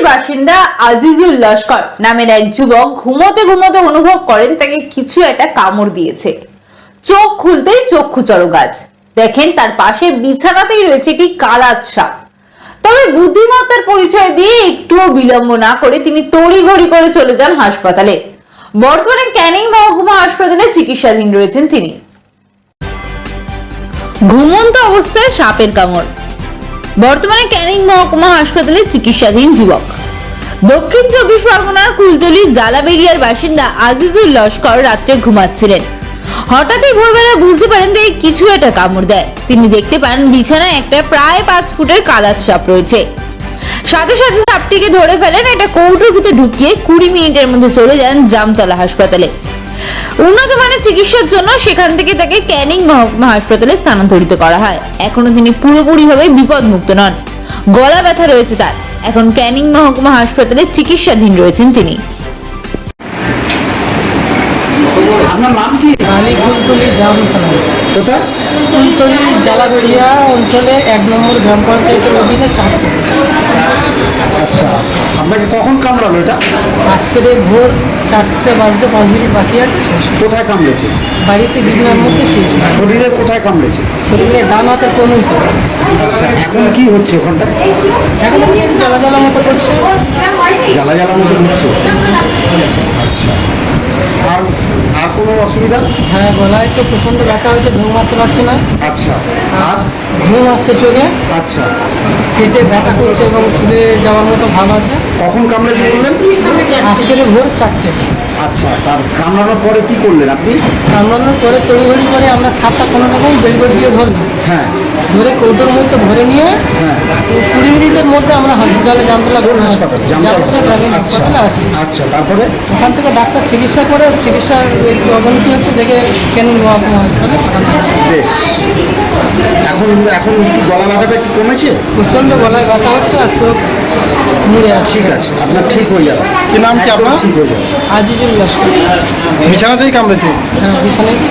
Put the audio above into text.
জালাবেড়ির বাসিন্দা আজিজুল লস্কর নামের এক যুবক ঘুমোতে ঘুমোতে অনুভব করেন তাকে কিছু একটা কামড় দিয়েছে। চোখ খুলতেই চক্ষু চড়গাছ দেখেন তার পাশে বিছানাতেই রয়েছে একটি কালাত সাপ। তবে বুদ্ধিমত্তার পরিচয় দিয়ে একটুও বিলম্ব না করে তিনি তড়িঘড়ি করে চলে যান হাসপাতালে। বর্তমানে ক্যানিং মহকুমা হাসপাতালে চিকিৎসাধীন রয়েছেন তিনি। ঘুমন্ত অবস্থায় সাপের কামড়, বর্তমানে ক্যানিং মহকুমা হাসপাতালে চিকিৎসাধীন যুবক। দক্ষিণ 24 পরগনার কুলতলি জালাবেড়িয়ার বাসিন্দা আজিজুল লস্কর রাত্রে ঘুমাচ্ছিলেন। হঠাৎই ভোরবেলা বুঝতে পারেন যে কিছু একটা কামড় দেয়। তিনি দেখতে পান বিছানায় একটা প্রায় 5 ফুটের কালাত সাপ রয়েছে। সাথে সাথে সাপটিকে ধরে ফেলেন, একটা কৌটোর ভিতরে ঢুকিয়ে 20 মিনিটের মধ্যে চলে যান জামতলা হাসপাতালে। উন্নত মানের চিকিৎসার জন্য সেখান থেকে তাকে ক্যানিং মহকুমা হাসপাতালে স্থানান্তরিত করা হয়। এখনো তিনি পুরোপুরিভাবে বিপদমুক্ত নন, গলা ব্যথা রয়েছে তার। এখন ক্যানিং মহকুমা হাসপাতালে চিকিৎসাধীন রয়েছেন তিনি। আপনার নাম কি? কুলতলি জামতলা, কোথায়? কুলতলি জালাবেড়িয়া অঞ্চলে 1 নম্বর গ্রাম পঞ্চায়েতের অধীনে 4 আচ্ছা, আপনাকে কখন কামড়ালো এটা? আজকের ভোর 4টে বাজতে 5 মিনিট বাকি আছে শেষ। কোথায় কামড়েছে? বাড়িতে বিছানার মধ্যে শুয়েছিলাম। শরীরে কোথায় কামড়েছে? শরীরে ডান হাতের কোনোই তো। আচ্ছা, এখন কি হচ্ছে ওখানটা? এখন জ্বালা জ্বালা মতো করছে। জ্বালা জ্বালা মতো হচ্ছে। আচ্ছা, আর আর কোনো অসুবিধা? হ্যাঁ, গলায় তো প্রচণ্ড ব্যথা হয়েছে, ঘুম মারতে পারছি না। আচ্ছা, আর ঘুম আসছে চোখে, আচ্ছা, পেটে ব্যথা করছে এবং ফুলে যাওয়ার মতো ভাব আছে। কখন কামড়েছে বললেন? আজকের ভোর 4টে। আচ্ছা, তার কামড়ানোর পরে কি করলেন আপনি? কামড়ানোর পরে তড়িঘড়ি করে আমরা সাপটা কোনো রকম বের করে দিয়ে ধরলাম। হ্যাঁ ধরে কৌটোর মধ্যে ভরে নিয়ে হ্যাঁ 20 মিনিটের মধ্যে আমরা হসপিটালে জামতলা হাসপাতাল, হাসপাতালে আসি। আচ্ছা, তারপরে? ওখান থেকে ডাক্তার চিকিৎসা করে, চিকিৎসার একটু অবনতি হচ্ছে দেখে ক্যানিং মহকুমা হাসপাতালে পাঠানো হয়েছে। বেশ, এখন এখন কি গলা ব্যথাটা একটু কমেছে? প্রচণ্ড গলায় ব্যথা হচ্ছে আর চোখ মুড়ে আসছে। ঠিক আছে, আপনার ঠিক হয়ে যাবে। কি নাম কি আপনার? ঠিক হয়ে যাবে। আজিজুল লস্কর। বিছানাতেই কামড়েছে? হ্যাঁ, বিছানায় কি